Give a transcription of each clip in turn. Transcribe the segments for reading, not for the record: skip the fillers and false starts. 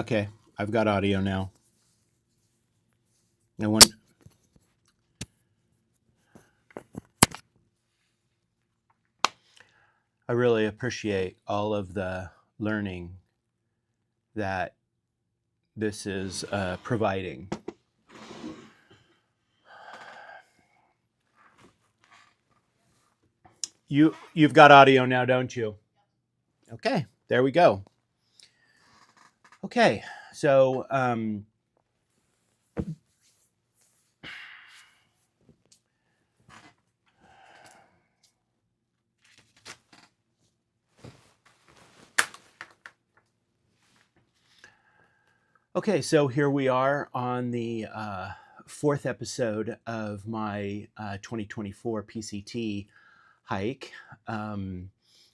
Okay, I've got audio now. I want. I really appreciate all of the learning that this is providing. You've got audio now, don't you? Okay, there we go. Okay, so okay, so here we are on the fourth episode of my 2024 PCT hike.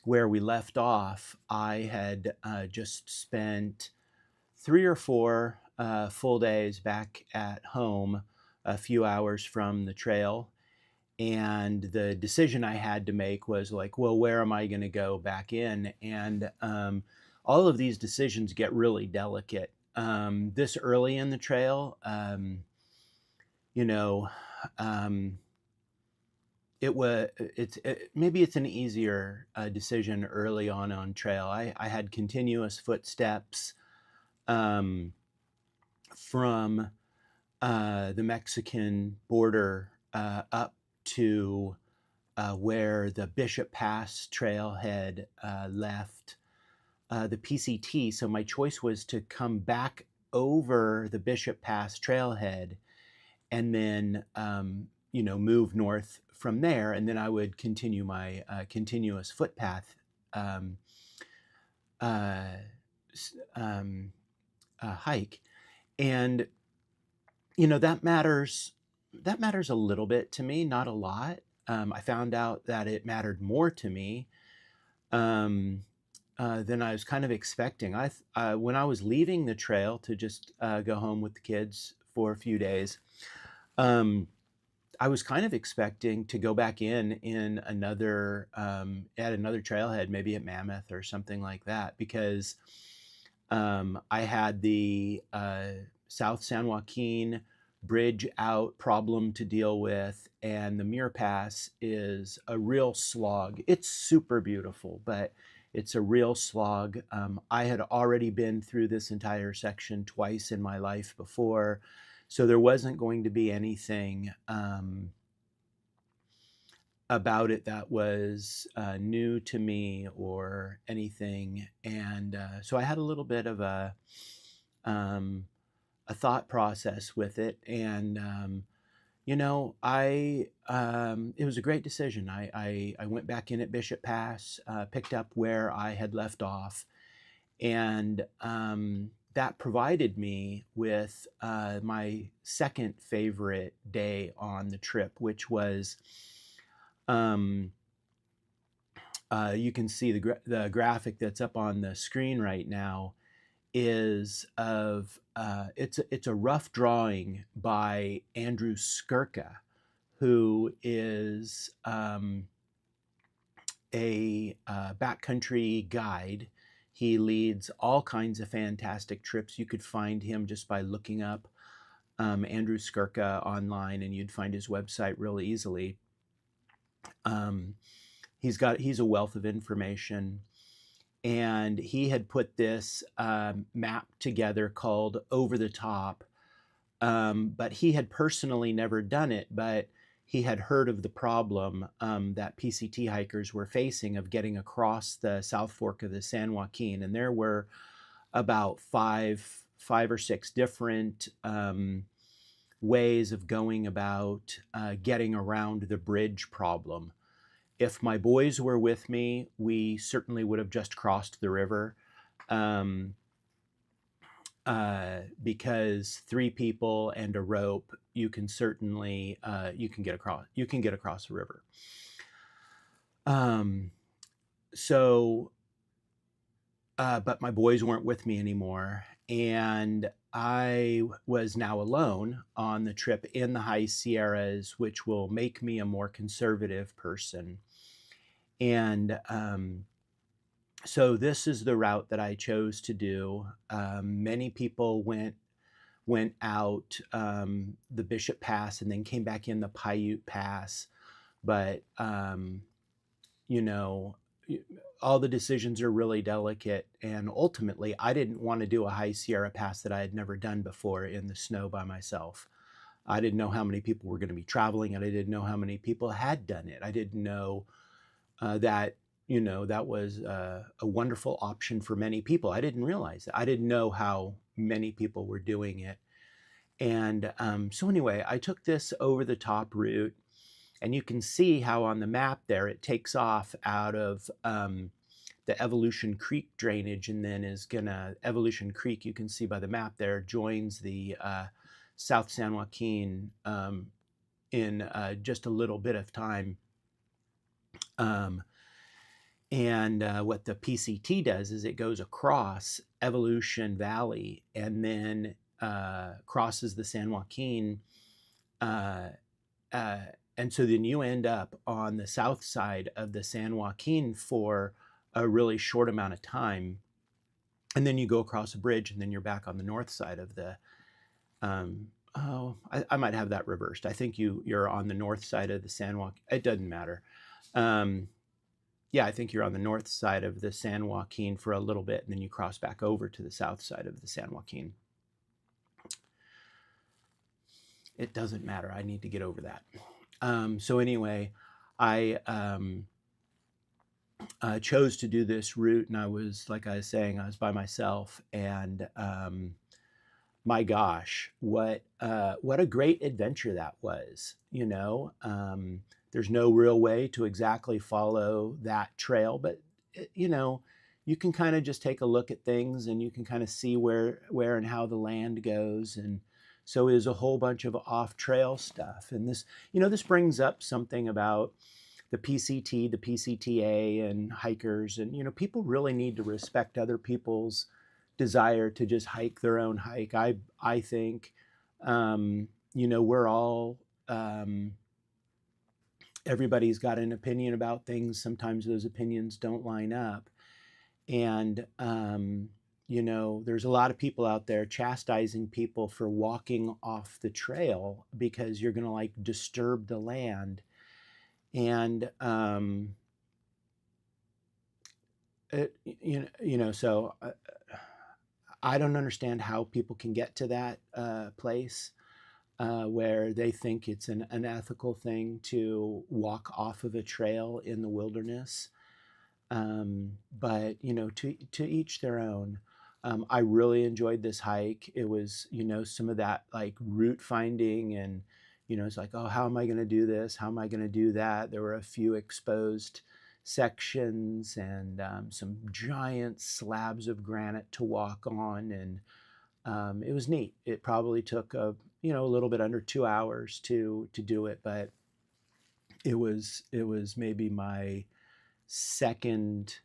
Where we left off, I had just spent 3 or 4 full days back at home, a few hours from the trail. And the decision I had to make was like, well, where am I going to go back in? And all of these decisions get really delicate. This early in the trail, you know, um, maybe it's an easier decision early on trail. I had continuous footsteps um, from the Mexican border up to where the Bishop Pass trailhead left the PCT. So my choice was to come back over the Bishop Pass trailhead and then move north from there, and then I would continue my continuous footpath um, uh, hike. And that matters a little bit to me, not a lot. I found out that it mattered more to me than I was kind of expecting. When I was leaving the trail to just go home with the kids for a few days, I was kind of expecting to go back in another at another trailhead, maybe at Mammoth or something like that, because I had the South San Joaquin bridge out problem to deal with, and the Muir Pass is a real slog. It's super beautiful, but it's a real slog. I had already been through this entire section twice in my life before, so there wasn't going to be anything about it that was new to me or anything. And so I had a little bit of a thought process with it. And, it was a great decision. I went back in at Bishop Pass, picked up where I had left off, and that provided me with my second favorite day on the trip, which was you can see the graphic that's up on the screen right now is of it's a rough drawing by Andrew Skirka, who is a backcountry guide. He leads all kinds of fantastic trips. You could find him just by looking up Andrew Skirka online, and you'd find his website real easily. He's a wealth of information, and he had put this map together called Over the Top, but he had personally never done it, but he had heard of the problem that PCT hikers were facing of getting across the South Fork of the San Joaquin, and there were about five or six different ways of going about getting around the bridge problem. If my boys were with me, we certainly would have just crossed the river, because 3 people and a rope, you can certainly you can get across the river. But my boys weren't with me anymore, and I was now alone on the trip in the high Sierras, which will make me a more conservative person. And So this is the route that I chose to do. Many people went out the Bishop Pass and then came back in the Paiute Pass, but you know, all the decisions are really delicate. And ultimately, I didn't want to do a high Sierra Pass that I had never done before in the snow by myself. I didn't know how many people were going to be traveling, and I didn't know how many people had done it. I didn't know that that was a wonderful option for many people. I didn't realize that. I didn't know how many people were doing it. And so anyway, I took this over the top route, and you can see how on the map there it takes off out of the Evolution Creek drainage, and then is gonna Evolution Creek, you can see by the map there, joins the South San Joaquin in just a little bit of time. And what the PCT does is it goes across Evolution Valley and then crosses the San Joaquin. And so then you end up on the south side of the San Joaquin for a really short amount of time. And then you go across a bridge, and then you're back on the north side of the I might have that reversed. I think you're on the north side of the San Joaquin. It doesn't matter. Yeah, I think you're on the north side of the San Joaquin for a little bit, and then you cross back over to the south side of the San Joaquin. It doesn't matter. I need to get over that. So anyway, I chose to do this route, and I was, like I was saying, I was by myself, and my gosh, what a great adventure that was. There's no real way to exactly follow that trail, but you can kind of just take a look at things, and you can kind of see where and how the land goes. And so is a whole bunch of off-trail stuff. And this brings up something about the PCT, the PCTA, and hikers. And people really need to respect other people's desire to just hike their own hike. I think we're all everybody's got an opinion about things. Sometimes those opinions don't line up, and there's a lot of people out there chastising people for walking off the trail because you're going to like disturb the land. And so I don't understand how people can get to that place where they think it's an unethical thing to walk off of a trail in the wilderness. But to each their own. I really enjoyed this hike. It was some of that like route finding, and it's like, oh, how am I going to do this? How am I going to do that? There were a few exposed sections and some giant slabs of granite to walk on, and it was neat. It probably took a little bit under 2 hours to do it, but it was maybe my second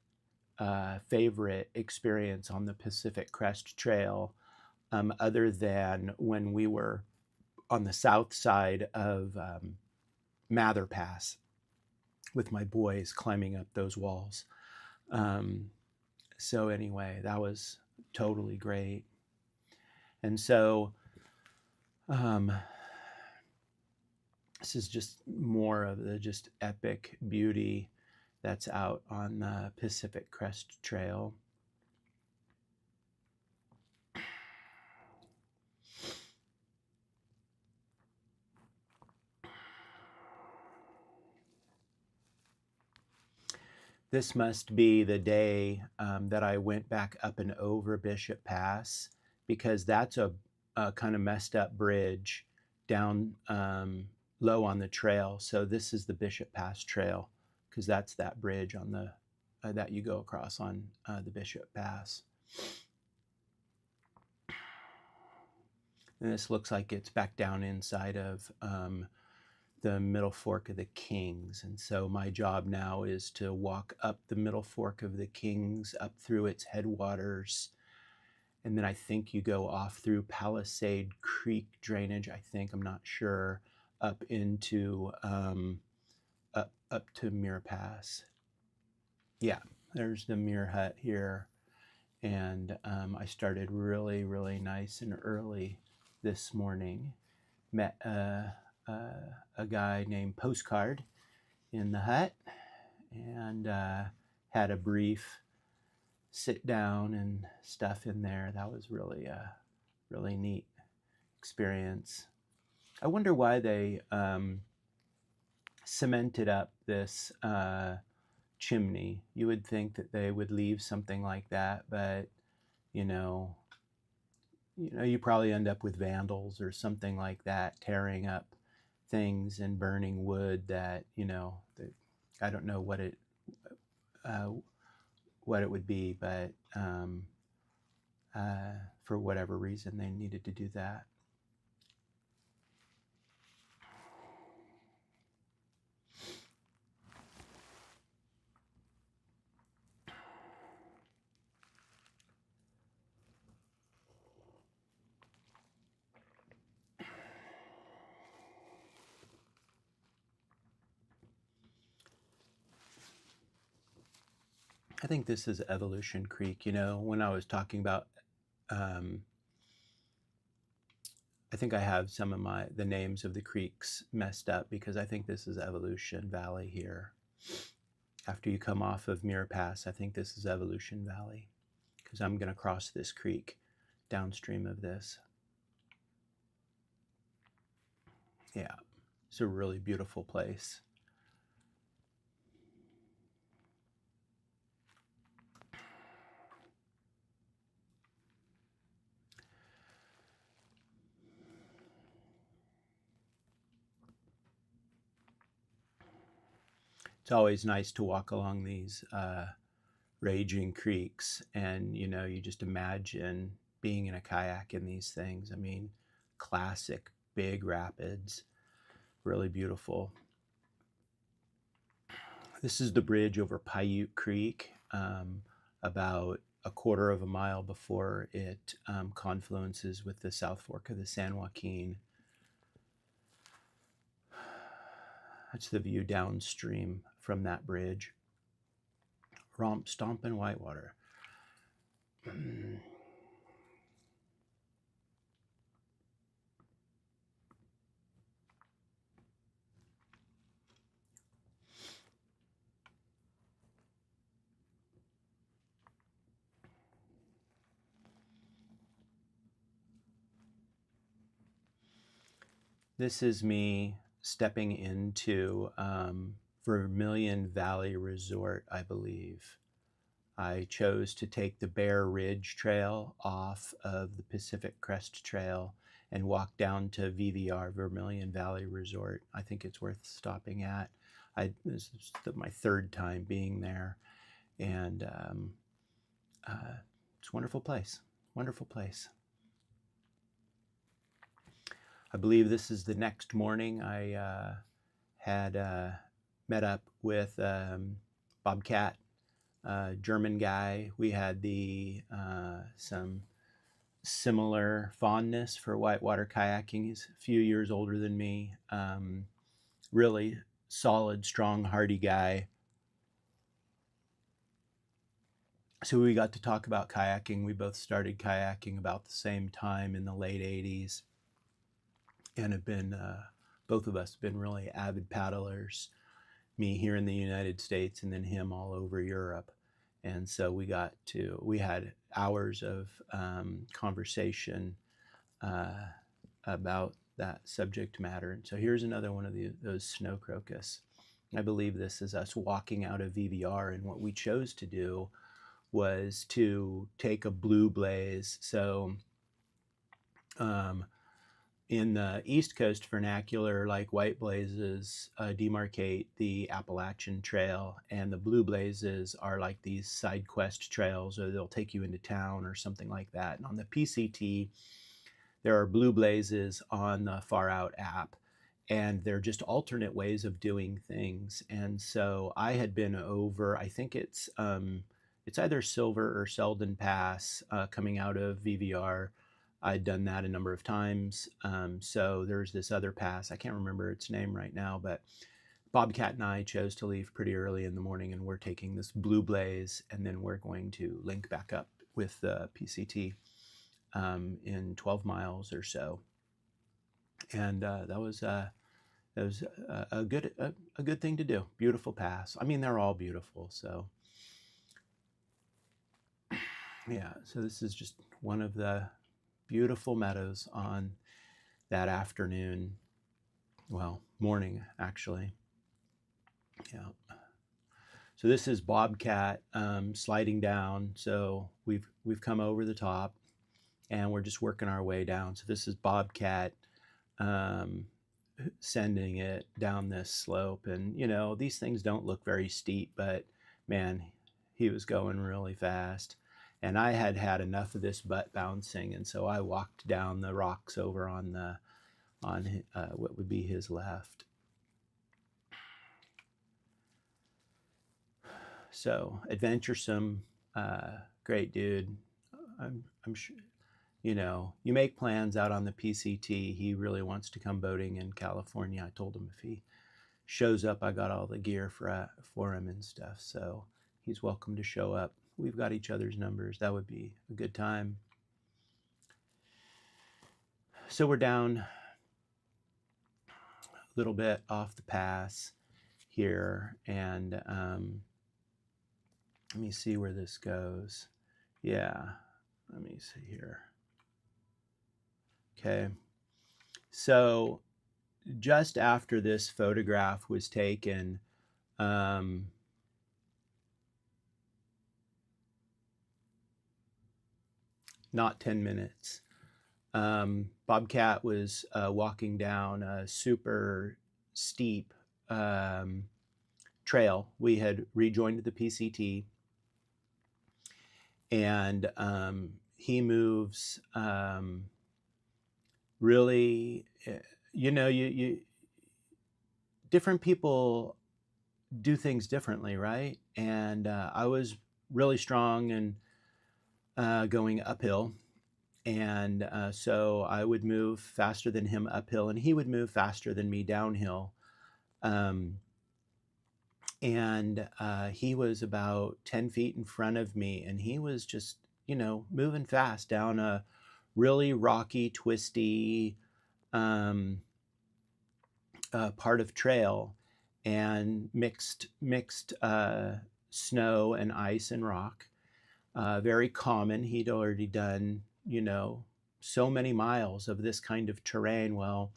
favorite experience on the Pacific Crest Trail, other than when we were on the south side of Mather Pass with my boys climbing up those walls. So anyway, that was totally great. And so this is just more of the just epic beauty that's out on the Pacific Crest Trail. This must be the day that I went back up and over Bishop Pass, because that's a kind of messed up bridge down low on the trail. So this is the Bishop Pass Trail, because that's that bridge on the that you go across on the Bishop Pass. And this looks like it's back down inside of the Middle Fork of the Kings. And so my job now is to walk up the Middle Fork of the Kings, up through its headwaters. And then I think you go off through Palisade Creek drainage, I'm not sure, up into up to Mirror Pass. Yeah, There's the Muir Hut here. And I started really, really nice and early this morning. Met a guy named Postcard in the hut, and had a brief sit down and stuff in there. That was really a really neat experience. I wonder why they cemented up this chimney. You would think that they would leave something like that, but you know, you probably end up with vandals or something like that tearing up things and burning wood that that I don't know uh, what it would be, but for whatever reason they needed to do that. I think this is Evolution Creek. When I was talking about, I think I have some of the names of the creeks messed up because I think this is Evolution Valley here. After you come off of Muir Pass, I think this is Evolution Valley because I'm going to cross this creek downstream of this. Yeah, it's a really beautiful place. It's always nice to walk along these raging creeks, and you just imagine being in a kayak in these things. I mean, classic big rapids, really beautiful. This is the bridge over Paiute Creek, about a quarter of a mile before it confluences with the South Fork of the San Joaquin. That's the view downstream from that bridge. Romp, Stomp, and Whitewater. This is me stepping into Vermilion Valley Resort, I believe. I chose to take the Bear Ridge Trail off of the Pacific Crest Trail and walk down to VVR, Vermilion Valley Resort. I think it's worth stopping at. This is my third time being there, and it's a wonderful place. Wonderful place. I believe this is the next morning. I had met up with Bobcat, German guy. We had some similar fondness for whitewater kayaking. He's a few years older than me. Really solid, strong, hardy guy. So we got to talk about kayaking. We both started kayaking about the same time in the late 80s, and have been, both of us have been really avid paddlers. Me here in the United States, and then him all over Europe. And so we had hours of conversation about that subject matter. And so here's another one of those snow crocus. I believe this is us walking out of VVR, and what we chose to do was to take a blue blaze. So in the East Coast vernacular, like white blazes demarcate the Appalachian Trail, and the blue blazes are like these side quest trails, or they'll take you into town or something like that. And on the PCT, there are blue blazes on the Far Out app, and they're just alternate ways of doing things. And so I had been over, I think it's either Silver or Selden Pass coming out of VVR. I'd done that a number of times. So there's this other pass. I can't remember its name right now, but Bobcat and I chose to leave pretty early in the morning, and we're taking this Blue Blaze, and then we're going to link back up with the PCT in 12 miles or so. And that was a good thing to do. Beautiful pass. I mean, they're all beautiful. So yeah, so this is just one of the beautiful meadows on that afternoon. Well, morning actually. Yeah. So this is Bobcat sliding down. So we've come over the top, and we're just working our way down. So this is Bobcat sending it down this slope, and you know, these things don't look very steep, but man, he was going really fast. And I had had enough of this butt bouncing, and so I walked down the rocks over on what would be his left. So adventuresome, great dude. I'm sure, you know, you make plans out on the PCT. He really wants to come boating in California. I told him if he shows up, I got all the gear for him and stuff. So he's welcome to show up. We've got each other's numbers. That would be a good time. So we're down a little bit off the pass here, and let me see where this goes. Yeah, let me see here. Okay, so just after this photograph was taken, not 10 minutes, Bobcat was walking down a super steep trail. We had rejoined the PCT, and he moves really, you know, you different people do things differently, right? And I was really strong and going uphill, and so I would move faster than him uphill, and he would move faster than me downhill. And he was about 10 feet in front of me, and he was just, you know, moving fast down a really rocky, twisty part of trail, and mixed snow and ice and rock. Very common. He'd already done, you know, so many miles of this kind of terrain. Well,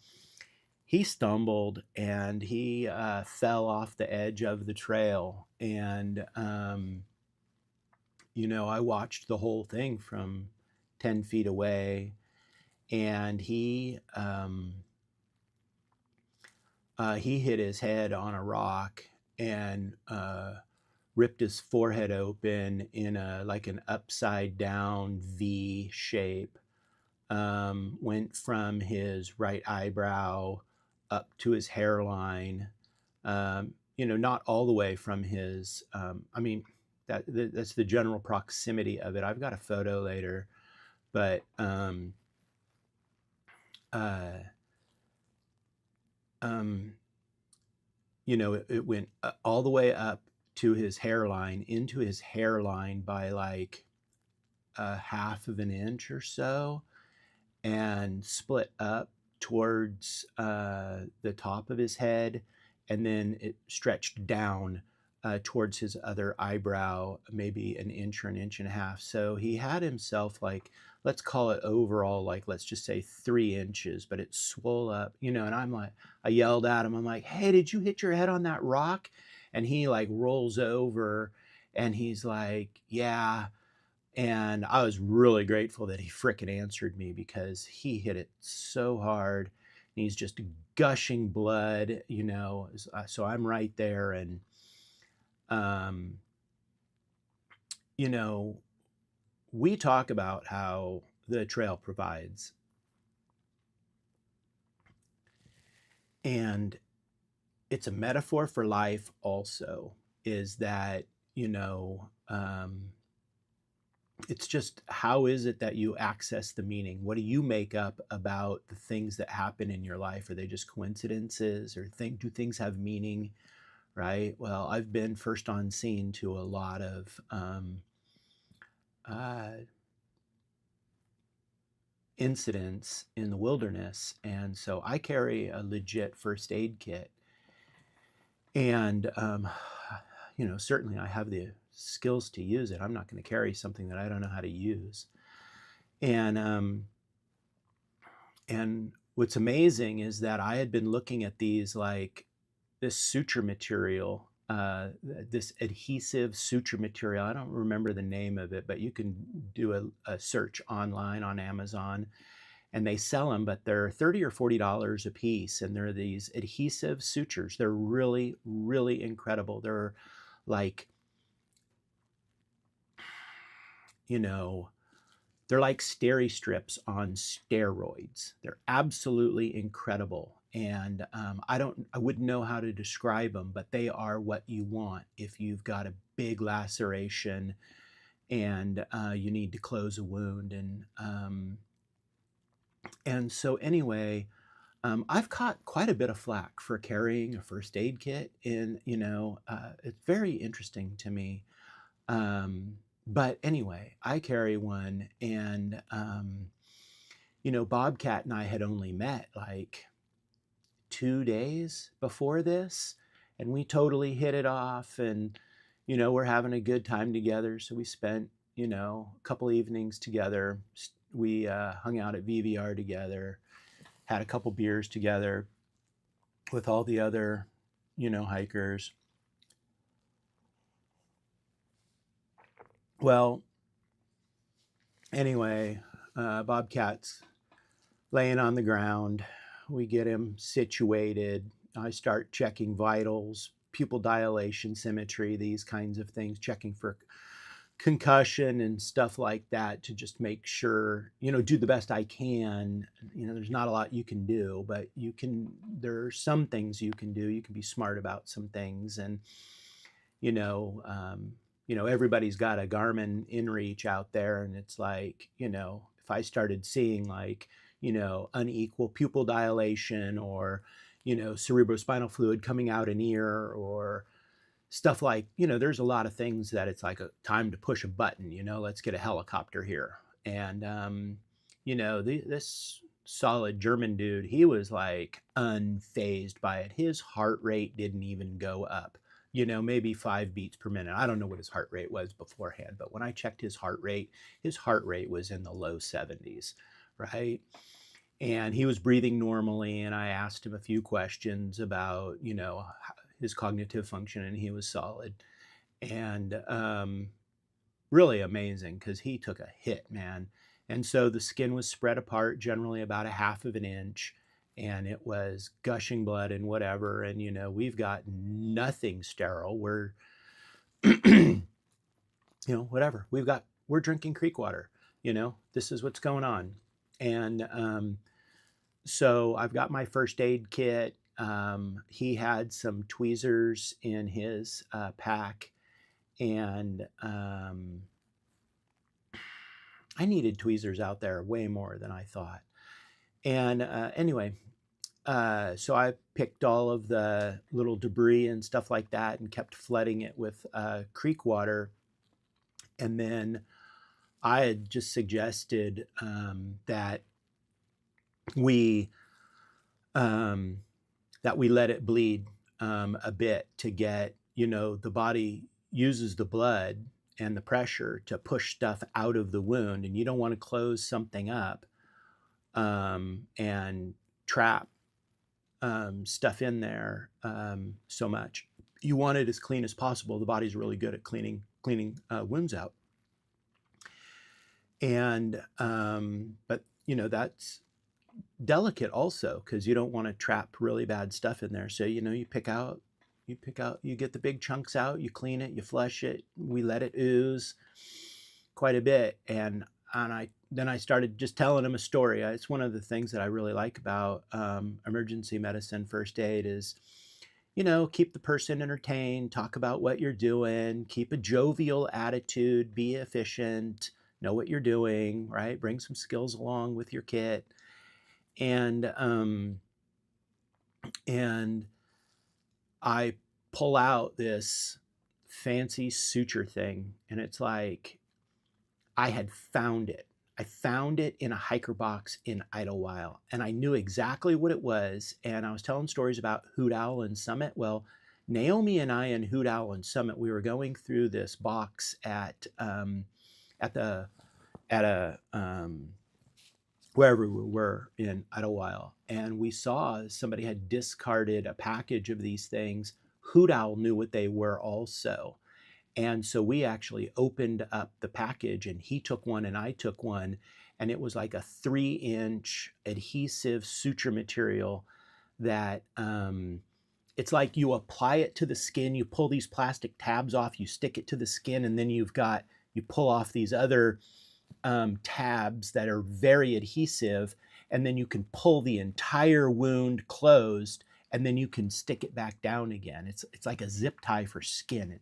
he stumbled, and he fell off the edge of the trail. And, you know, I watched the whole thing from 10 feet away, and he hit his head on a rock and ripped his forehead open in like an upside down V shape. Went from his right eyebrow up to his hairline. You know, not all the way from his. I mean, that's the general proximity of it. I've got a photo later, but you know, it went all the way up to his hairline, into his hairline by like a half of an inch or so, and split up towards the top of his head, and then it stretched down towards his other eyebrow, maybe an inch or an inch and a half. So he had himself, like, let's call it overall, like, let's just say 3 inches, but it swole up, you know. And I'm like, I yelled at him, I'm like, hey, did you hit your head on that rock? And he like rolls over, and he's like, yeah. And I was really grateful that he frickin' answered me, because he hit it so hard, and he's just gushing blood, you know. So I'm right there, and you know, we talk about how the trail provides, and it's a metaphor for life also, is that, you know, it's just, how is it that you access the meaning? What do you make up about the things that happen in your life? Are they just coincidences, or do things have meaning? Right? Well, I've been first on scene to a lot of uh, incidents in the wilderness, and so I carry a legit first aid kit. And certainly I have the skills to use it. I'm not going to carry something that I don't know how to use. And what's amazing is that I had been looking at these, like, this suture material, this adhesive suture material. I don't remember the name of it, but you can do a search online on Amazon, and they sell them, but they're $30 or $40 a piece. And they're these adhesive sutures. They're really, really incredible. They're like, they're like steri strips on steroids. They're absolutely incredible. And I wouldn't know how to describe them, but they are what you want if you've got a big laceration and you need to close a wound. And so anyway, I've caught quite a bit of flack for carrying a first aid kit. It's very interesting to me. But anyway, I carry one, and Bobcat and I had only met like 2 days before this, and we totally hit it off, and we're having a good time together. So we spent a couple evenings together. We hung out at VVR together, had a couple beers together with all the other hikers. Well, anyway, Bobcat's laying on the ground. We get him situated. I start checking vitals, pupil dilation, symmetry, these kinds of things, checking for concussion and stuff like that, to just make sure, do the best I can. There's not a lot you can do, but there are some things you can do. You can be smart about some things. And, everybody's got a Garmin InReach out there, and it's like, if I started seeing like, unequal pupil dilation, or, cerebrospinal fluid coming out an ear, or stuff like, there's a lot of things that it's like a time to push a button, let's get a helicopter here. And, this solid German dude, he was like unfazed by it. His heart rate didn't even go up, maybe 5 beats per minute. I don't know what his heart rate was beforehand, but when I checked his heart rate was in the low 70s, right? And he was breathing normally, and I asked him a few questions about, his cognitive function, and he was solid. And really amazing, because he took a hit, man. And so the skin was spread apart, generally about 1/2 of an inch, and it was gushing blood and whatever. And we've got nothing sterile. We're whatever we're drinking creek water. This is what's going on. And so I've got my first aid kit. He had some tweezers in his pack, and I needed tweezers out there way more than I thought. And anyway, so I picked all of the little debris and stuff like that, and kept flooding it with creek water. And then I had just suggested that we let it bleed a bit, to get, the body uses the blood and the pressure to push stuff out of the wound, and you don't want to close something up and trap stuff in there so much. You want it as clean as possible. The body's really good at cleaning wounds out. And but that's delicate also, because you don't want to trap really bad stuff in there. So you get the big chunks out, you clean it, you flush it. We let it ooze quite a bit. And I started just telling him a story. It's one of the things that I really like about emergency medicine first aid is, keep the person entertained, talk about what you're doing, keep a jovial attitude, be efficient, know what you're doing, right? Bring some skills along with your kit. And and I pull out this fancy suture thing, and it's like I had found it. I found it in a hiker box in Idlewild, and I knew exactly what it was. And I was telling stories about Hoot Owl and Summit. Well, Naomi and I in Hoot Owl and Summit, we were going through this box at the at a wherever we were in Idlewild, and we saw somebody had discarded a package of these things. Hoot Owl knew what they were also. And so we actually opened up the package, and he took one and I took one, and it was like a 3-inch adhesive suture material that it's like you apply it to the skin, you pull these plastic tabs off, you stick it to the skin, and then you pull off these other tabs that are very adhesive, and then you can pull the entire wound closed, and then you can stick it back down again. It's like a zip tie for skin.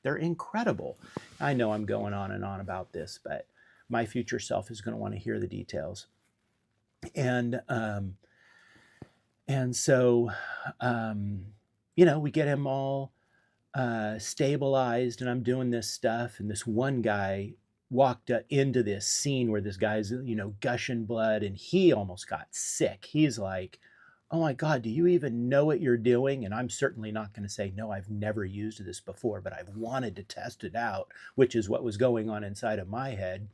They're incredible. I know I'm going on and on about this, but my future self is going to want to hear the details. And so we get him all stabilized, and I'm doing this stuff, and this one guy walked into this scene where this guy's gushing blood, and he almost got sick. He's like, oh my God, do you even know what you're doing? And I'm certainly not going to say, no, I've never used this before, but I've wanted to test it out, which is what was going on inside of my head.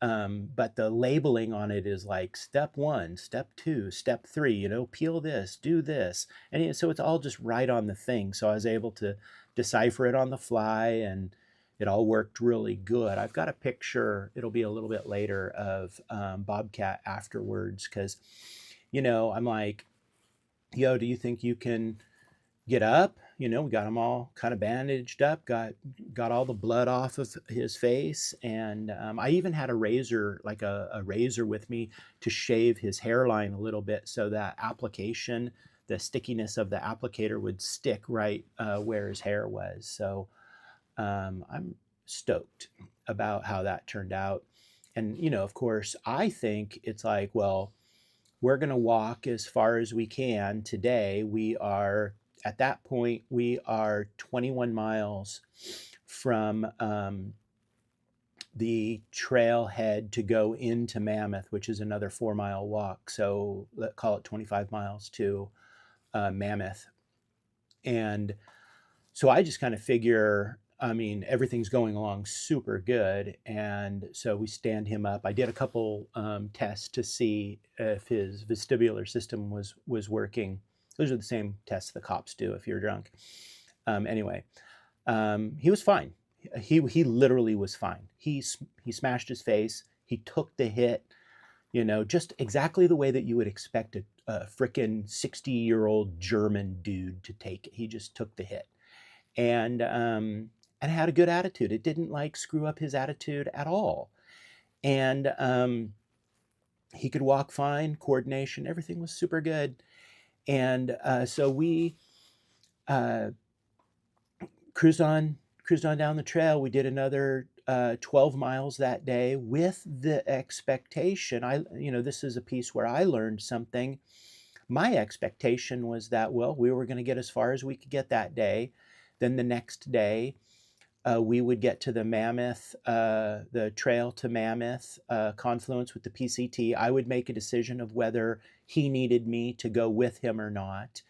But the labeling on it is like step 1, step 2, step 3, peel this, do this. And so it's all just right on the thing. So I was able to decipher it on the fly, and it all worked really good. I've got a picture, it'll be a little bit later, of Bobcat afterwards, because, I'm like, yo, do you think you can get up? We got him all kind of bandaged up, got all the blood off of his face. And I even had a razor, like a razor with me to shave his hairline a little bit, so that the stickiness of the applicator would stick right where his hair was. So I'm stoked about how that turned out. And, of course, I think it's like, well, we're going to walk as far as we can today. At that point, we are 21 miles from the trailhead to go into Mammoth, which is another 4-mile walk. So let's call it 25 miles to Mammoth. And so I just kind of figure, everything's going along super good. And so we stand him up. I did a couple tests to see if his vestibular system was working. Those are the same tests the cops do if you're drunk. Anyway, he was fine. He literally was fine. He smashed his face. He took the hit, just exactly the way that you would expect a frickin' 60-year-old German dude to take it. He just took the hit. And had a good attitude. It didn't screw up his attitude at all. And he could walk fine, coordination, everything was super good. And so we cruised on down the trail. We did another 12 miles that day with the expectation. This is a piece where I learned something. My expectation was that, well, we were going to get as far as we could get that day. Then the next day, we would get to the Mammoth, the trail to Mammoth confluence with the PCT. I would make a decision of whether he needed me to go with him or not.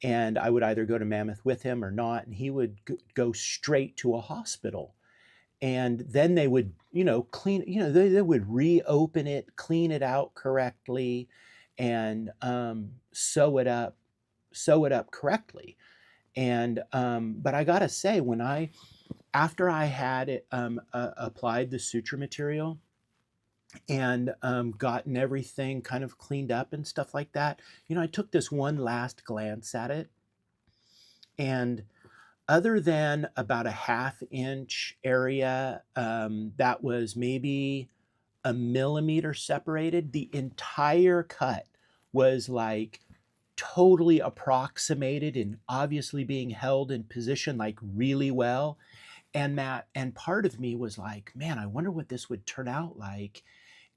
And I would either go to Mammoth with him or not. And he would go straight to a hospital. And then they would, clean, they would reopen it, clean it out correctly, and sew it up correctly. And but I gotta say, after I had it applied the suture material and gotten everything kind of cleaned up and stuff like that, I took this one last glance at it, and other than about a 1/2-inch area that was maybe a millimeter separated, the entire cut was totally approximated and obviously being held in position really well. and part of me was like, man, I wonder what this would turn out like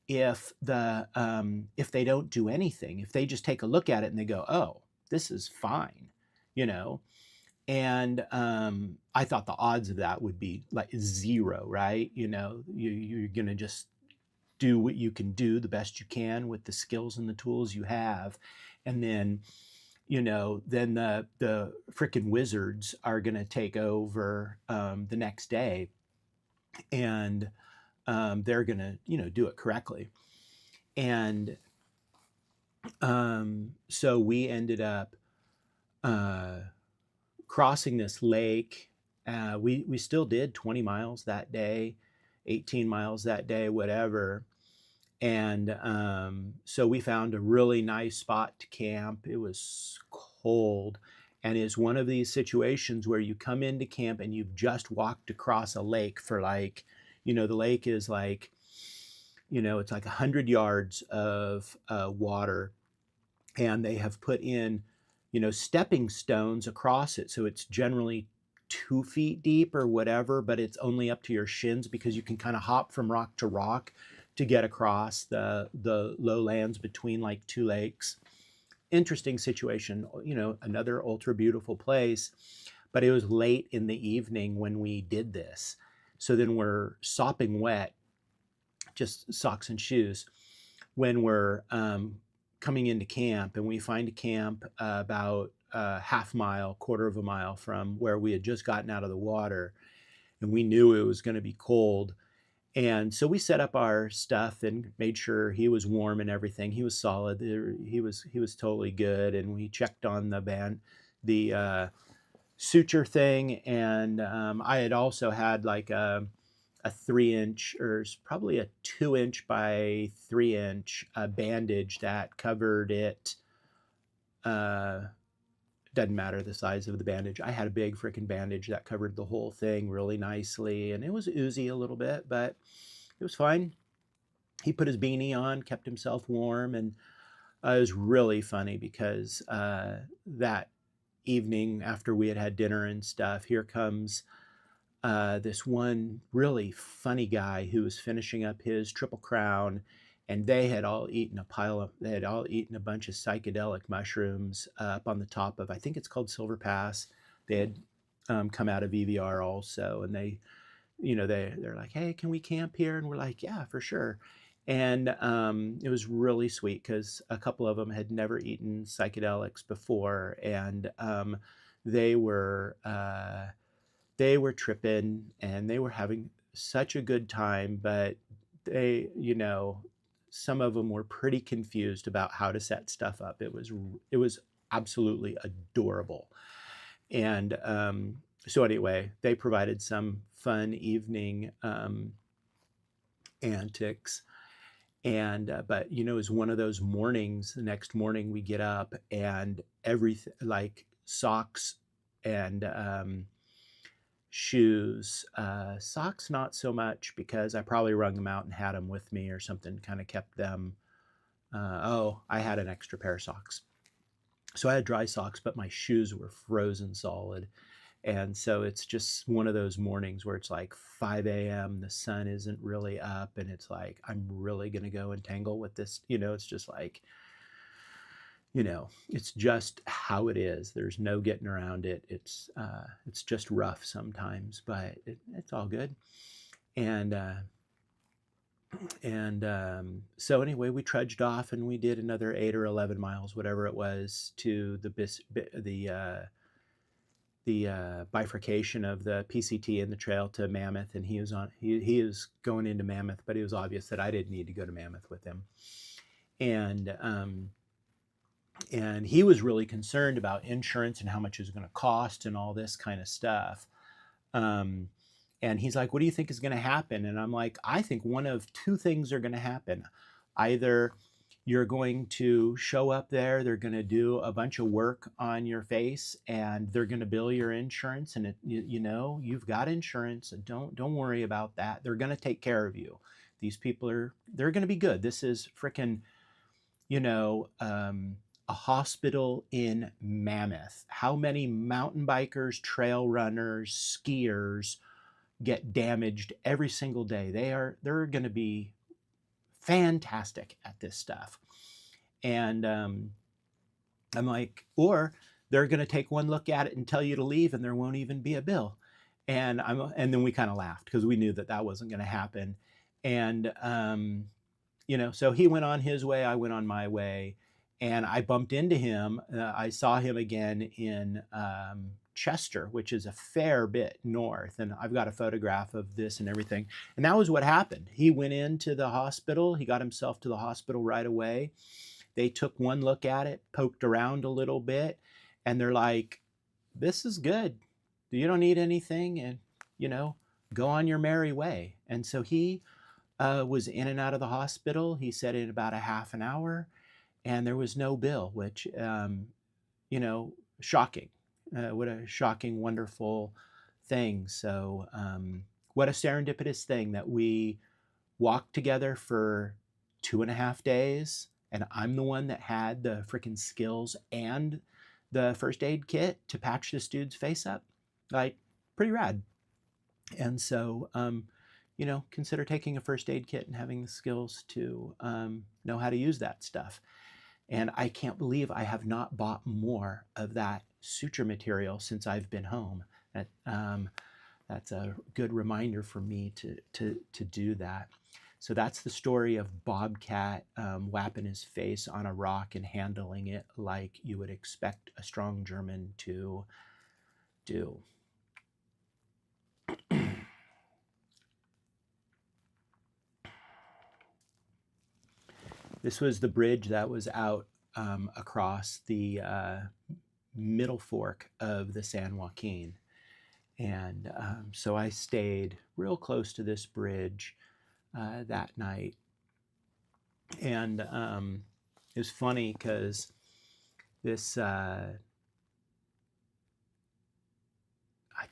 if they don't do anything, if they just take a look at it and they go, oh, this is fine, you know. And I thought the odds of that would be like zero, right? You know, you're gonna just do what you can do the best you can with the skills and the tools you have, and then, you know, then the frickin' wizards are gonna take over the next day, and they're gonna, you know, do it correctly. And so we ended up uh, crossing this lake. We still did 20 miles that day, 18 miles that day, whatever. And so we found a really nice spot to camp. It was cold, and it's one of these situations where you come into camp and you've just walked across a lake for like, you know, the lake is like, you know, it's like 100 yards of water, and they have put in, you know, stepping stones across it. So it's generally 2 feet deep or whatever, but it's only up to your shins because you can kind of hop from rock to rock to get across the lowlands between like two lakes. Interesting situation, you know, another ultra beautiful place. But it was late in the evening when we did this. So then we're sopping wet, just socks and shoes, when we're coming into camp, and we find a camp about a half mile, quarter of a mile from where we had just gotten out of the water, and we knew it was going to be cold. And so we set up our stuff and made sure he was warm and everything. He was solid. He was totally good. And we checked on the suture thing. And I had also had like a 3 inch, or probably a 2 inch by 3 inch bandage that covered it. Doesn't matter the size of the bandage. I had a big freaking bandage that covered the whole thing really nicely, and it was oozy a little bit, but it was fine. He put his beanie on, kept himself warm, and it was really funny because that evening after we had had dinner and stuff, here comes this one really funny guy who was finishing up his Triple Crown, and they had all eaten a bunch of psychedelic mushrooms up on the top of, I think it's called Silver Pass. They had come out of EVR also, and they, you know, they're like, hey, can we camp here? And we're like, yeah, for sure. And it was really sweet because a couple of them had never eaten psychedelics before, and they were tripping and they were having such a good time, but they, you know, some of them were pretty confused about how to set stuff up. It was absolutely adorable. And so anyway, they provided some fun evening antics. And but you know, it was one of those mornings. The next morning we get up and everything, like socks and shoes, socks not so much, because I probably wrung them out and had them with me or something, kind of kept them. Oh, I had an extra pair of socks, so I had dry socks, but my shoes were frozen solid. And so it's just one of those mornings where it's like 5 a.m., the sun isn't really up, and it's like, I'm really going to go and tangle with this. You know, it's just like, you know, it's just how it is. There's no getting around it. It's just rough sometimes, but it's all good. And so anyway, we trudged off and we did another 8 or 11 miles, whatever it was, to the bifurcation of the PCT and the trail to Mammoth. And he was going into Mammoth, but it was obvious that I didn't need to go to Mammoth with him. And he was really concerned about insurance and how much it was going to cost and all this kind of stuff. And he's like, what do you think is going to happen? And I'm like, I think one of two things are going to happen. Either you're going to show up there, they're going to do a bunch of work on your face, and they're going to bill your insurance, and you know, you've got insurance, and don't worry about that. They're going to take care of you. These people they're going to be good. This is freaking, you know, a hospital in Mammoth. How many mountain bikers, trail runners, skiers, get damaged every single day. They're going to be fantastic at this stuff. And I'm like, or they're going to take one look at it and tell you to leave, and there won't even be a bill. And then we kind of laughed because we knew that that wasn't going to happen. And so he went on his way, I went on my way, and I bumped into him. I saw him again in Chester, which is a fair bit north, and I've got a photograph of this and everything. And that was what happened. He went into the hospital. He got himself to the hospital right away. They took one look at it, poked around a little bit, and they're like, this is good. You don't need anything, and, go on your merry way. And so he was in and out of the hospital. He said in about a half an hour, and there was no bill, which, shocking. What a shocking, wonderful thing. So what a serendipitous thing that we walked together for 2.5 days, and I'm the one that had the freaking skills and the first aid kit to patch this dude's face up. Like, pretty rad. And so, consider taking a first aid kit and having the skills to know how to use that stuff. And I can't believe I have not bought more of that suture material since I've been home. That's a good reminder for me to do that. So that's the story of Bobcat whapping his face on a rock and handling it like you would expect a strong German to do. This was the bridge that was out across the middle fork of the San Joaquin. And so I stayed real close to this bridge that night. And it was funny because this, I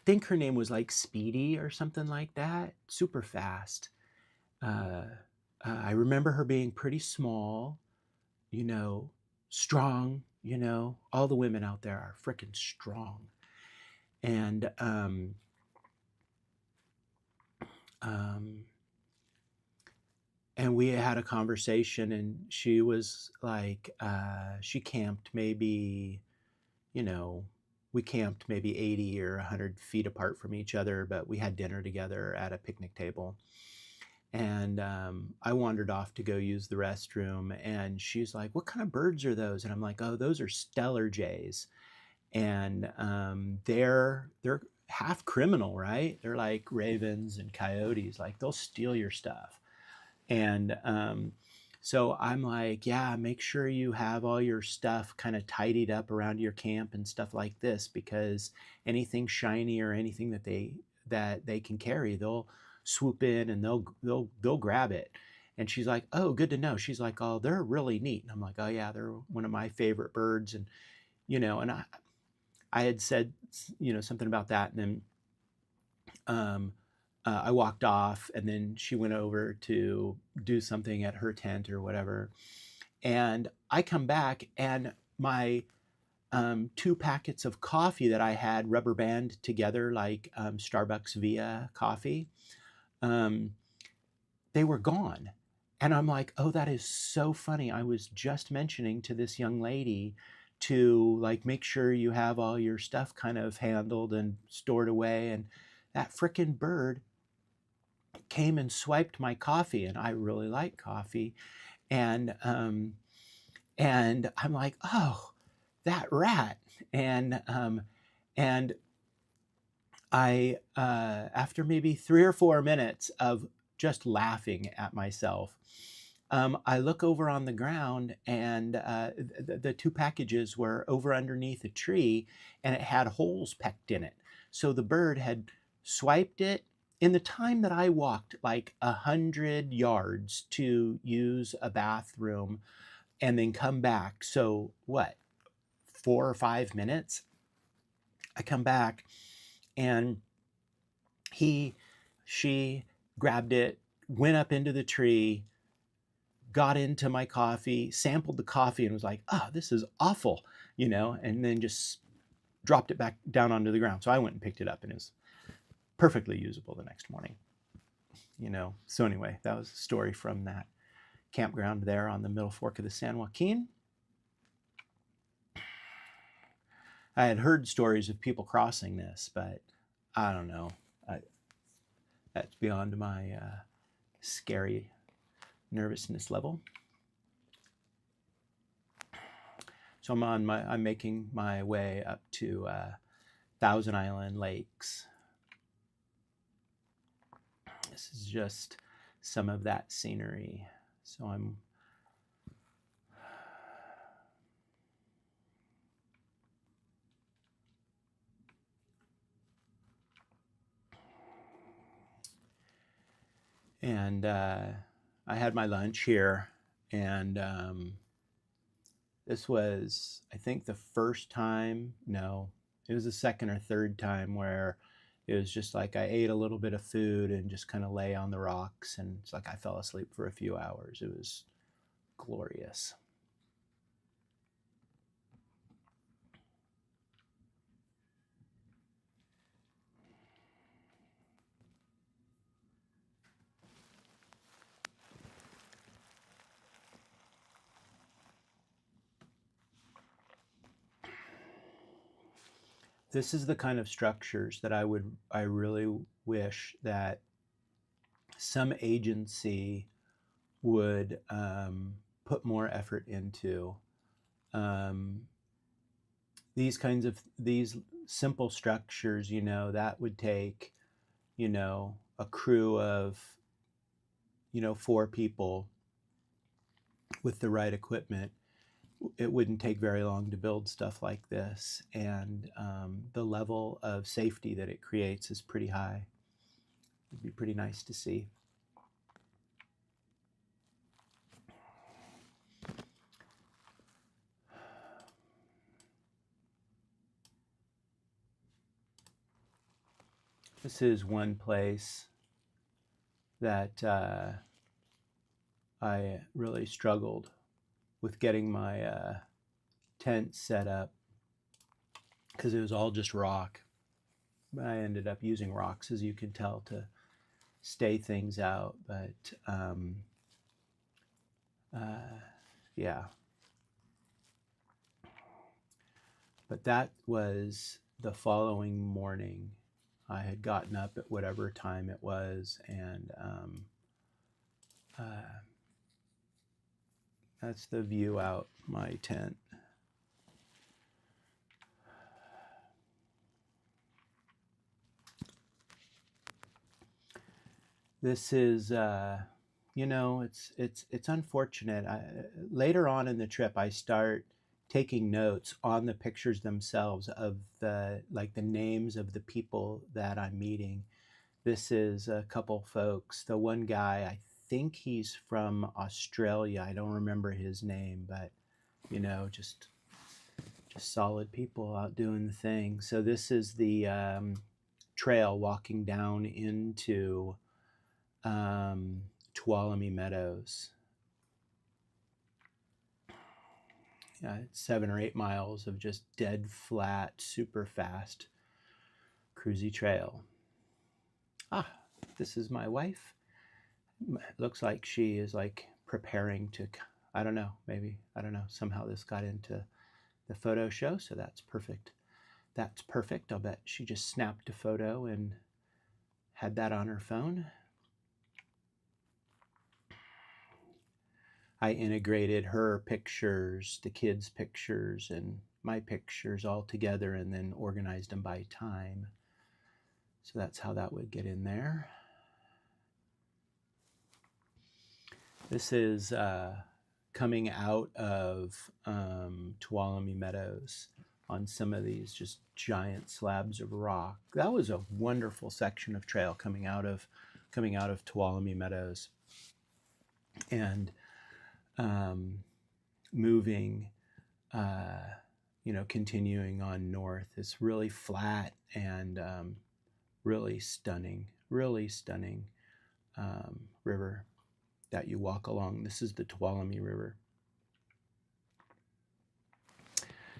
think her name was like Speedy or something like that, super fast. I remember her being pretty small, strong, all the women out there are freaking strong. And and we had a conversation, and she was like, she camped maybe, we camped maybe 80 or 100 feet apart from each other, but we had dinner together at a picnic table. And I wandered off to go use the restroom, and she's like, what kind of birds are those? And I'm like, oh, those are stellar jays. And they're half criminal, right? They're like ravens and coyotes, like they'll steal your stuff. And so I'm like, yeah, make sure you have all your stuff kind of tidied up around your camp and stuff like this, because anything shiny or anything that they can carry, they'll swoop in and they'll grab it. And she's like, oh, good to know. She's like, oh, they're really neat. And I'm like, oh yeah, they're one of my favorite birds. And and I had said something about that, and then I walked off, and then she went over to do something at her tent or whatever. And I come back, and my 2 packets of coffee that I had rubber band together like Starbucks Via coffee, they were gone. And I'm like, oh, that is so funny. I was just mentioning to this young lady to like make sure you have all your stuff kind of handled and stored away. And that frickin' bird came and swiped my coffee, and I really like coffee. And I'm like, oh, that rat. And I, after maybe 3 or 4 minutes of just laughing at myself, I look over on the ground, and the 2 packages were over underneath a tree, and it had holes pecked in it. So the bird had swiped it in the time that I walked like 100 yards to use a bathroom and then come back. So what, 4 or 5 minutes? I come back, and she grabbed it, went up into the tree, got into my coffee, sampled the coffee, and was like, oh, this is awful, and then just dropped it back down onto the ground. So I went and picked it up, and it was perfectly usable the next morning. So anyway, that was a story from that campground there on the Middle Fork of the San Joaquin. I had heard stories of people crossing this, but I don't know. That's beyond my scary nervousness level. So I'm making my way up to Thousand Island Lakes. This is just some of that scenery. So I'm and I had my lunch here, and this was, I think, the first time, no, it was the second or third time where it was just like I ate a little bit of food and just kind of lay on the rocks, and it's like I fell asleep for a few hours. It was glorious. This is the kind of structures that I really wish that some agency would put more effort into. These simple structures, that would take, a crew of, 4 people with the right equipment. It wouldn't take very long to build stuff like this, and the level of safety that it creates is pretty high. It'd be pretty nice to see. This is one place that I really struggled with getting my tent set up because it was all just rock. I ended up using rocks, as you can tell, to stay things out, but yeah. But that was the following morning. I had gotten up at whatever time it was, and that's the view out my tent. This is, it's unfortunate. Later on in the trip, I start taking notes on the pictures themselves of the names of the people that I'm meeting. This is a couple folks. The one guy, I think he's from Australia. I don't remember his name, but just solid people out doing the thing. So this is the trail walking down into Tuolumne Meadows. It's 7 or 8 miles of just dead flat, super fast, cruisy trail. This is my wife. Looks like she is preparing to, I don't know, somehow this got into the photo show, so that's perfect. That's perfect. I'll bet she just snapped a photo and had that on her phone. I integrated her pictures, the kids' pictures, and my pictures all together and then organized them by time. So that's how that would get in there. This is coming out of Tuolumne Meadows on some of these just giant slabs of rock. That was a wonderful section of trail coming out of Tuolumne Meadows. And moving, continuing on north. It's really flat and really stunning river that you walk along. This is the Tuolumne River.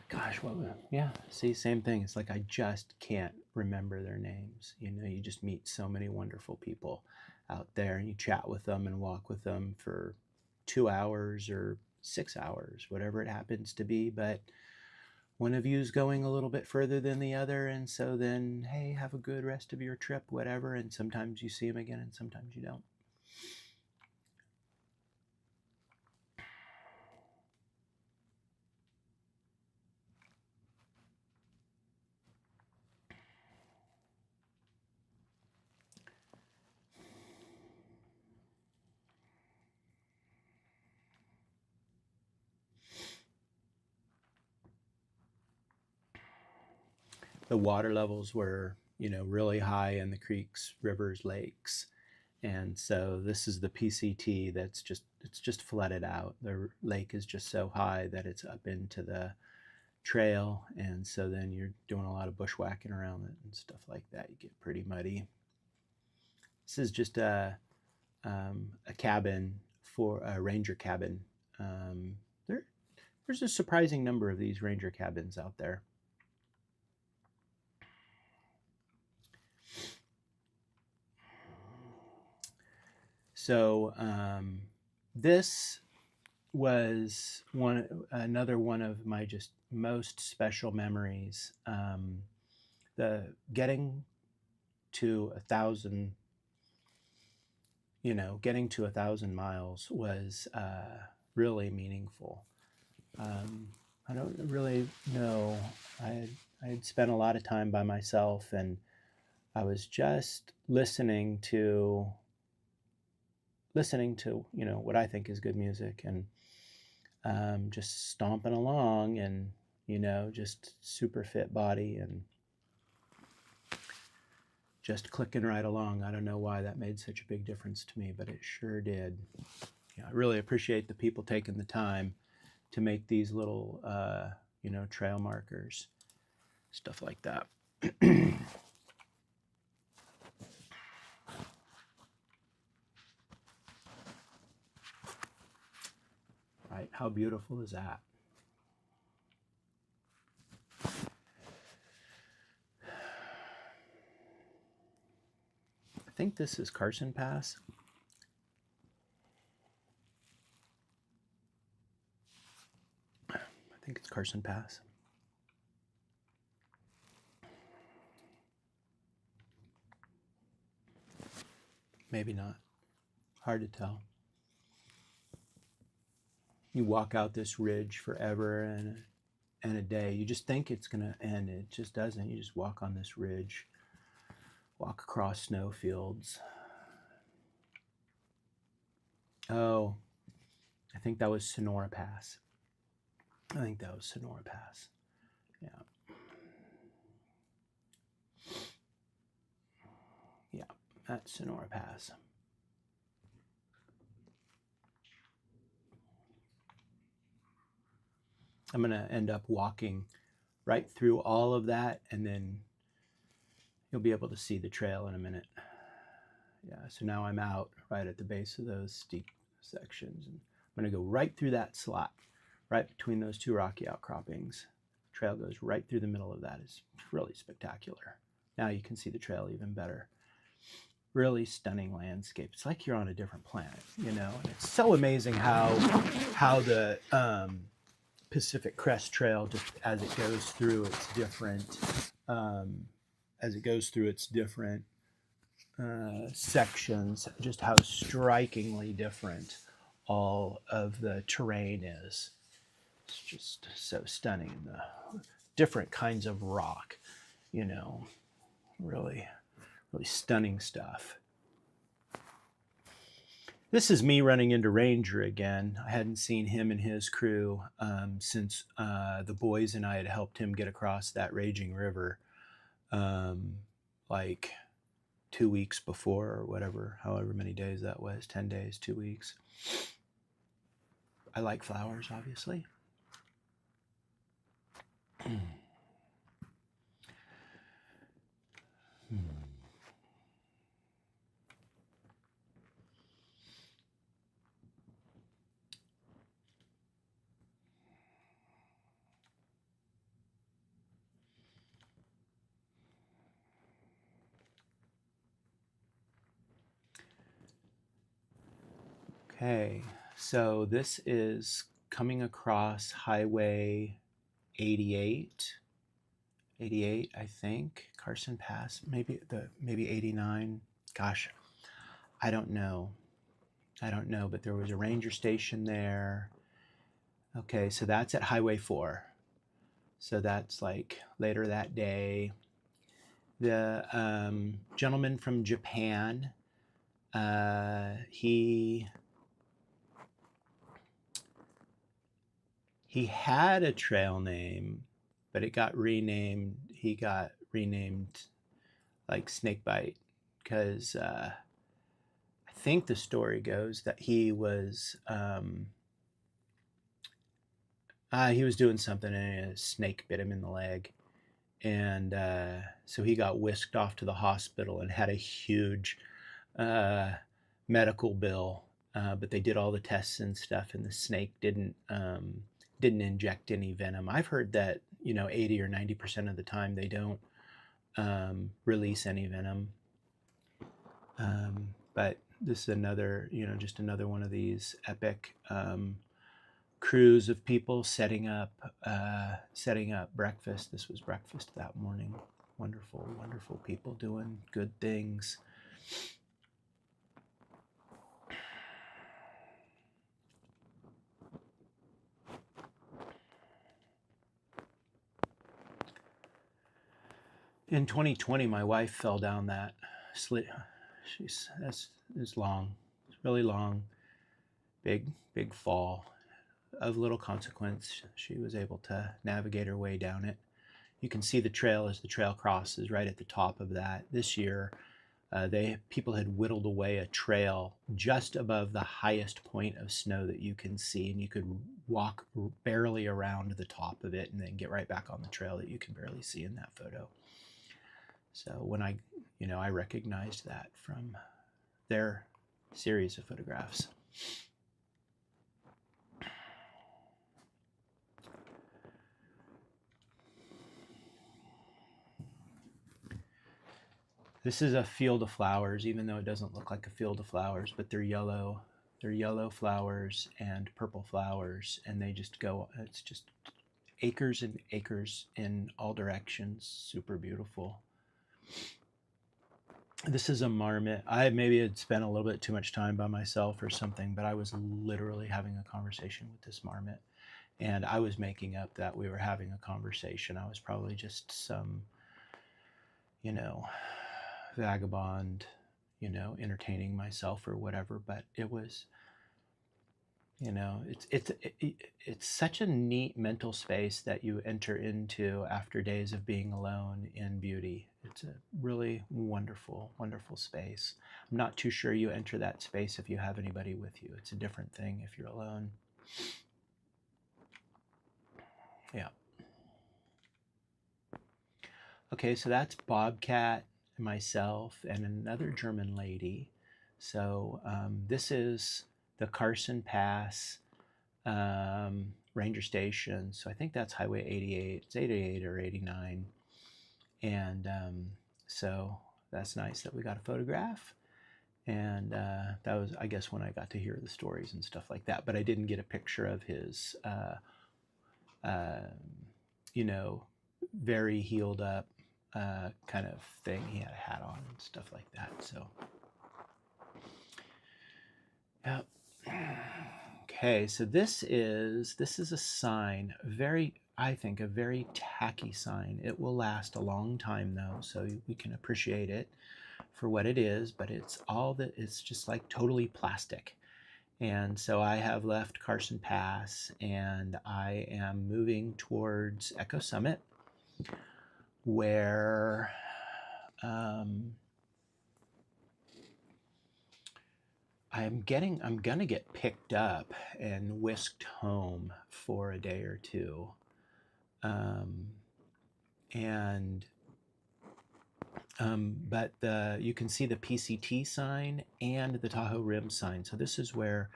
Gosh, yeah, see, same thing. It's like I just can't remember their names. You know, you just meet so many wonderful people out there, and you chat with them and walk with them for 2 hours or 6 hours, whatever it happens to be. But one of you is going a little bit further than the other, and so then, hey, have a good rest of your trip, whatever. And sometimes you see them again, and sometimes you don't. The water levels were, you know, really high in the creeks, rivers, lakes. And so this is the PCT that's it's just flooded out. The lake is just so high that it's up into the trail. And so then you're doing a lot of bushwhacking around it and stuff like that. You get pretty muddy. This is just a cabin, for a ranger cabin. There's a surprising number of these ranger cabins out there. So this was another one of my just most special memories. The getting to 1,000, getting to 1,000 miles was really meaningful. I don't really know. I had spent a lot of time by myself, and I was just listening to what I think is good music, and just stomping along, and just super fit body and just clicking right along. I don't know why that made such a big difference to me, but it sure did. I really appreciate the people taking the time to make these little trail markers, stuff like that. Right, how beautiful is that? I think this is Carson Pass. I think it's Carson Pass. Maybe not. Hard to tell. You walk out this ridge forever and a day. You just think it's going to end. It just doesn't. You just walk on this ridge, walk across snow fields. Oh, I think that was Sonora Pass. Yeah. Yeah, that's Sonora Pass. I'm going to end up walking right through all of that, and then you'll be able to see the trail in a minute. Yeah, so now I'm out right at the base of those steep sections, and I'm going to go right through that slot, right between those two rocky outcroppings. The trail goes right through the middle of that. It's really spectacular. Now you can see the trail even better. Really stunning landscape. It's like you're on a different planet, and it's so amazing how the Pacific Crest Trail, just as it goes through its different sections, just how strikingly different all of the terrain is. It's just so stunning. The different kinds of rock, really, really stunning stuff. This is me running into Ranger again. I hadn't seen him and his crew since the boys and I had helped him get across that raging river like 2 weeks before, or whatever, however many days that was, 10 days, 2 weeks. I like flowers, obviously. Okay, so this is coming across Highway 88, I think, Carson Pass, maybe 89. Gosh, I don't know. But there was a ranger station there. Okay, so that's at Highway 4. So that's like later that day. The gentleman from Japan, he had a trail name, but it got renamed. He got renamed like Snakebite because I think the story goes that he was doing something and a snake bit him in the leg, and so he got whisked off to the hospital and had a huge uh, medical bill. But they did all the tests and stuff, and the snake didn't inject any venom. I've heard that 80 or 90% of the time they don't release any venom. But this is another, just another one of these epic crews of people setting up breakfast. This was breakfast that morning. Wonderful, wonderful people doing good things. In 2020, my wife fell down that slit. It's long. It's really long. Big fall of little consequence. She was able to navigate her way down it. You can see the trail as the trail crosses right at the top of that. This year, people had whittled away a trail just above the highest point of snow that you can see, and you could walk barely around the top of it and then get right back on the trail that you can barely see in that photo. So when I recognized that from their series of photographs. This is a field of flowers, even though it doesn't look like a field of flowers, but they're yellow. They're yellow flowers and purple flowers, and they just go, it's just acres and acres in all directions. Super beautiful. This is a marmot. I maybe had spent a little bit too much time by myself or something, but I was literally having a conversation with this marmot. And I was making up that we were having a conversation. I was probably just some, vagabond, entertaining myself or whatever. But it was, it's such a neat mental space that you enter into after days of being alone in beauty. It's a really wonderful, wonderful space. I'm not too sure you enter that space if you have anybody with you. It's a different thing if you're alone. Yeah. Okay, so that's Bobcat, myself, and another German lady. So this is the Carson Pass ranger station. So I think that's Highway 88. It's 88 or 89. And so that's nice that we got a photograph. And that was, I guess, when I got to hear the stories and stuff like that. But I didn't get a picture of his, very healed up kind of thing. He had a hat on and stuff like that. So, yeah. Okay, so this is a sign, I think a very tacky sign. It will last a long time though, so we can appreciate it for what it is, but it's just like totally plastic. And so I have left Carson Pass and I am moving towards Echo Summit, where I'm gonna get picked up and whisked home for a day or two. But you can see the PCT sign and the Tahoe Rim sign. So this is where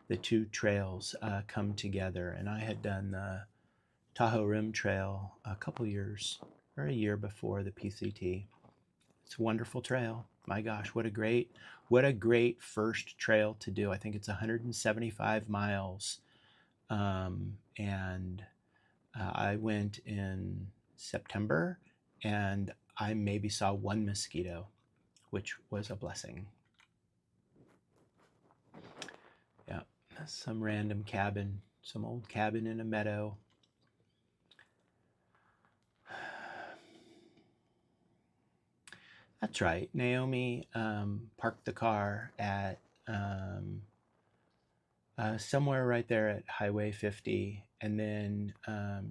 the two trails come together. And I had done the Tahoe Rim Trail a couple years or a year before the PCT. It's a wonderful trail. My gosh, what a great first trail to do. I think it's 175 miles. And I went in September, and I maybe saw one mosquito, which was a blessing. Yeah, some random cabin, some old cabin in a meadow. That's right. Naomi parked the car at somewhere right there at Highway 50, and then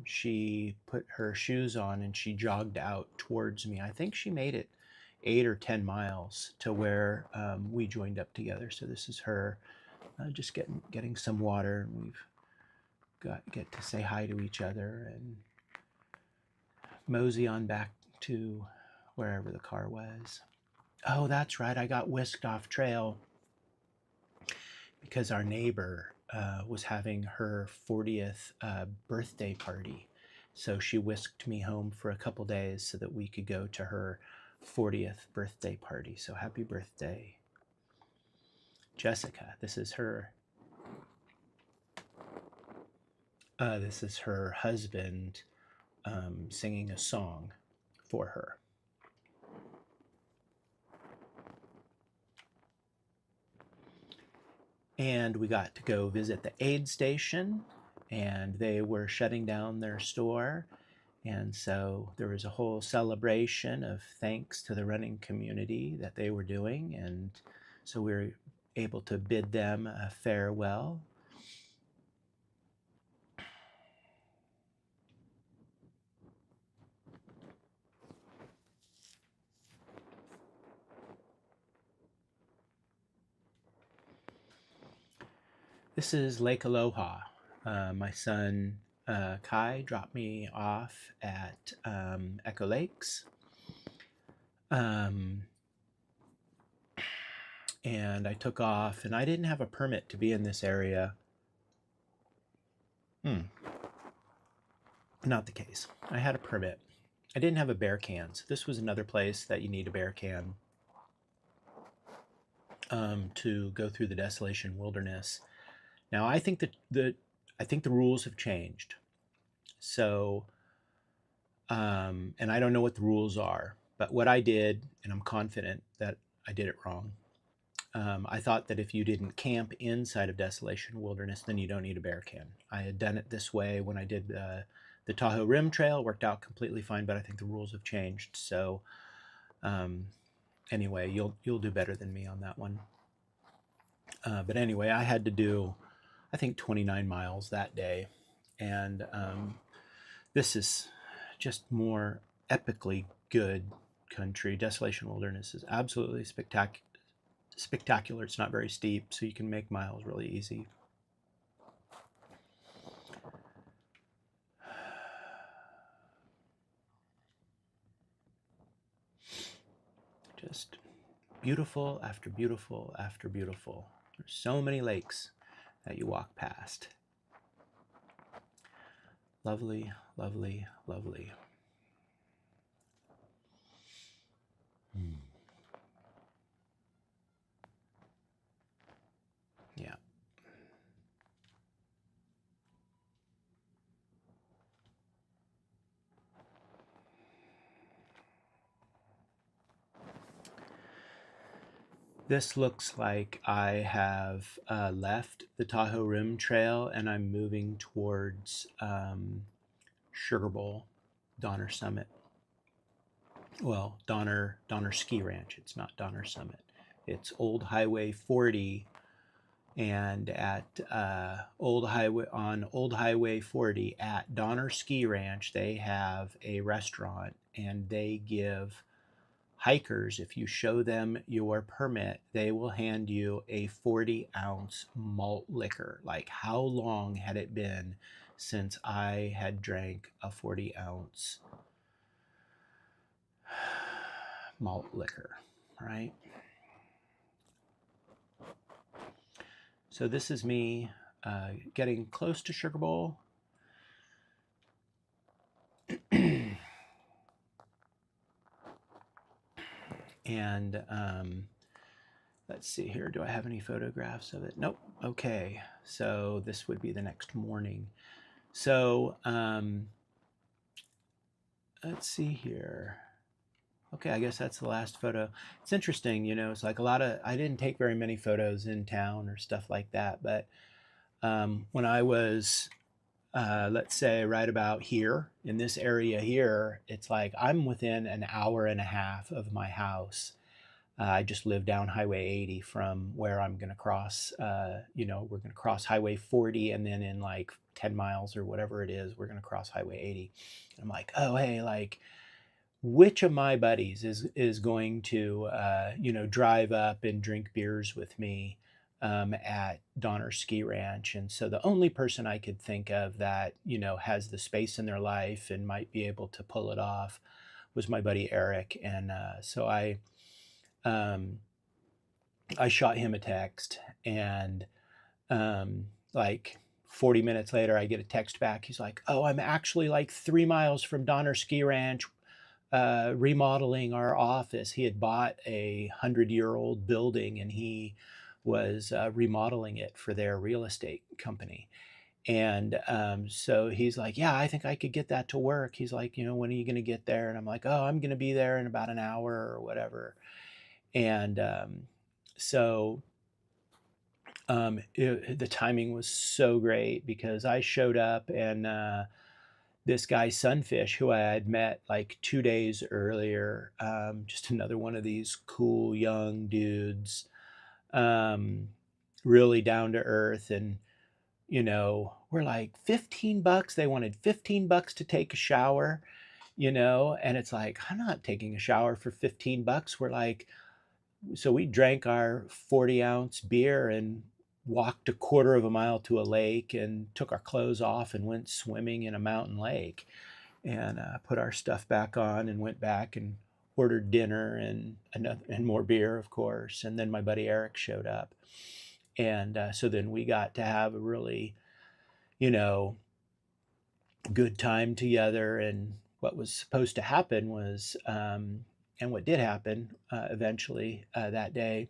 she put her shoes on and she jogged out towards me. I think she made it 8 or 10 miles to where we joined up together. So this is her just getting some water. We've get to say hi to each other and mosey on back to wherever the car was. Oh, that's right. I got whisked off trail because our neighbor was having her 40th birthday party. So she whisked me home for a couple days so that we could go to her 40th birthday party. So happy birthday, Jessica. This is her. This is her husband singing a song for her. And we got to go visit the aid station, and they were shutting down their store. And so there was a whole celebration of thanks to the running community that they were doing. And so we were able to bid them a farewell. This is Lake Aloha. My son Kai dropped me off at Echo Lakes. And I took off, and I didn't have a permit to be in this area. Not the case. I had a permit. I didn't have a bear can. So this was another place that you need a bear can to go through the Desolation Wilderness. Now I think that the rules have changed. So, and I don't know what the rules are, but what I did, and I'm confident that I did it wrong. I thought that if you didn't camp inside of Desolation Wilderness, then you don't need a bear can. I had done it this way when I did the Tahoe Rim Trail. Worked out completely fine, but I think the rules have changed. So anyway, you'll do better than me on that one. But anyway, I had to do, I think, 29 miles that day. And this is just more epically good country. Desolation Wilderness is absolutely spectacular. It's not very steep, so you can make miles really easy. Just beautiful after beautiful after beautiful. There's so many lakes that you walk past. Lovely, lovely, lovely. Yeah. This looks like I have left the Tahoe Rim Trail and I'm moving towards Sugar Bowl, Donner Summit. Well, Donner Ski Ranch. It's not Donner Summit. It's Old Highway 40, and at Old Highway 40 at Donner Ski Ranch, they have a restaurant, and they give hikers, if you show them your permit, they will hand you a 40-ounce malt liquor. Like, how long had it been since I had drank a 40-ounce malt liquor, right? So this is me getting close to Sugar Bowl. And let's see here. Do I have any photographs of it? Nope. Okay. So this would be the next morning. So let's see here. Okay, I guess that's the last photo. It's interesting, you know, it's like I didn't take very many photos in town or stuff like that, but when I was, let's say, right about here, in this area here, it's like I'm within an hour and a half of my house. I just live down Highway 80 from where I'm going to cross, you know, we're going to cross Highway 40, and then in like 10 miles or whatever it is, we're going to cross Highway 80. And I'm like, oh, hey, like, which of my buddies is going to you know, drive up and drink beers with me at Donner Ski Ranch? And so the only person I could think of that, you know, has the space in their life and might be able to pull it off was my buddy Eric. And so um, I shot him a text, and like 40 minutes later I get a text back. He's like, oh, I'm actually like 3 miles from Donner Ski Ranch, remodeling our office. He had bought a 100-year-old building, and he was remodeling it for their real estate company. And so he's like, yeah, I think I could get that to work. He's like, you know, when are you going to get there? And I'm like, oh, I'm going to be there in about an hour or whatever. And so the timing was so great because I showed up, and this guy Sunfish, who I had met like 2 days earlier, just another one of these cool young dudes, um, really down to earth. And, you know, we're like $15. They wanted $15 to take a shower, you know, and it's like, I'm not taking a shower for $15. We're like, so we drank our 40-ounce beer and walked a quarter of a mile to a lake and took our clothes off and went swimming in a mountain lake, and put our stuff back on and went back and ordered dinner and more beer, of course. And then my buddy Eric showed up. And so then we got to have a really, you know, good time together. And what was supposed to happen was, and what did happen eventually that day,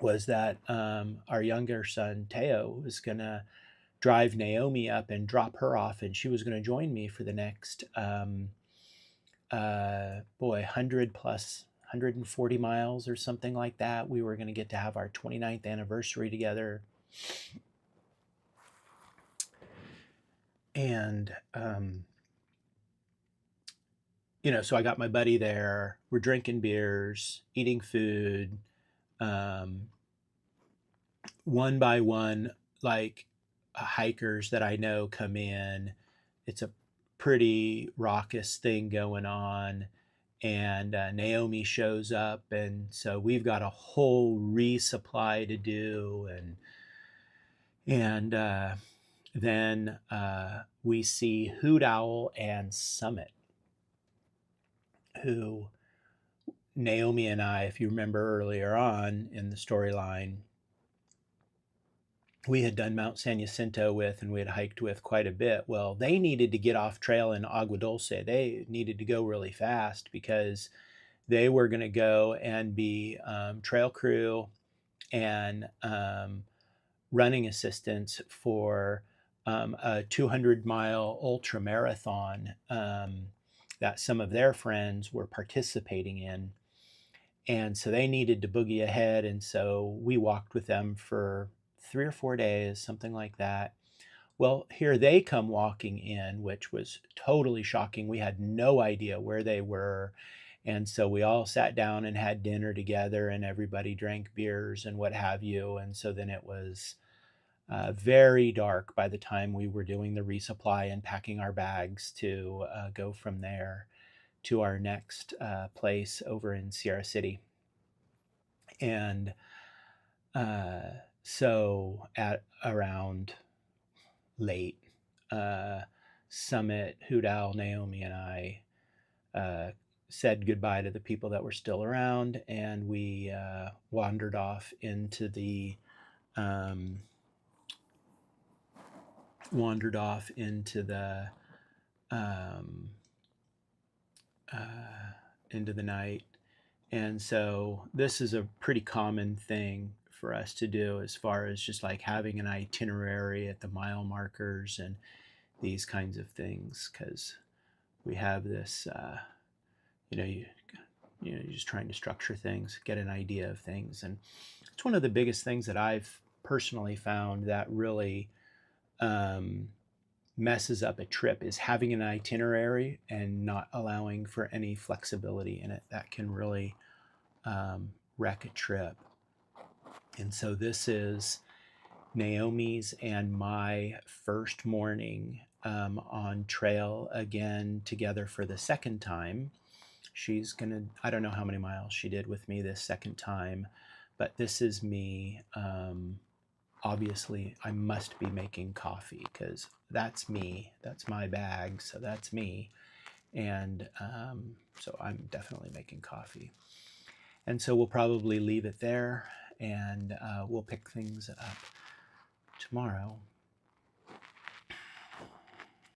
was that our younger son, Teo, was going to drive Naomi up and drop her off. And she was going to join me for the next, 100 plus 140 miles or something like that. We were going to get to have our 29th anniversary together. And, you know, so I got my buddy there. We're drinking beers, eating food. One by one, like hikers that I know come in. It's a pretty raucous thing going on. And Naomi shows up, and so we've got a whole resupply to do. And then we see Hoot Owl and Summit, who Naomi and I, if you remember earlier on in the storyline, we had done Mount San Jacinto with, and we had hiked with quite a bit. Well, they needed to get off trail in Agua Dulce. They needed to go really fast because they were going to go and be trail crew and running assistants for a 200-mile ultra marathon that some of their friends were participating in. And so they needed to boogie ahead. And so we walked with them for 3 or 4 days, something like that. Well, here they come walking in, which was totally shocking. We had no idea where they were. And so we all sat down and had dinner together, and everybody drank beers and what have you. And so then it was very dark by the time we were doing the resupply and packing our bags to go from there to our next place over in Sierra City. And so at around late, Summit, Hoot Owl, Naomi, and I said goodbye to the people that were still around, and we wandered off into the um, into the night. And so this is a pretty common thing for us to do as far as just like having an itinerary at the mile markers and these kinds of things, because we have this, you know, you're just trying to structure things, get an idea of things. And it's one of the biggest things that I've personally found that really messes up a trip is having an itinerary and not allowing for any flexibility in it. That can really wreck a trip. And so this is Naomi's and my first morning on trail again together for the second time. She's gonna, I don't know how many miles she did with me this second time, but this is me. Obviously, I must be making coffee because that's me. That's my bag, so that's me. And so I'm definitely making coffee. And so we'll probably leave it there, and we'll pick things up tomorrow.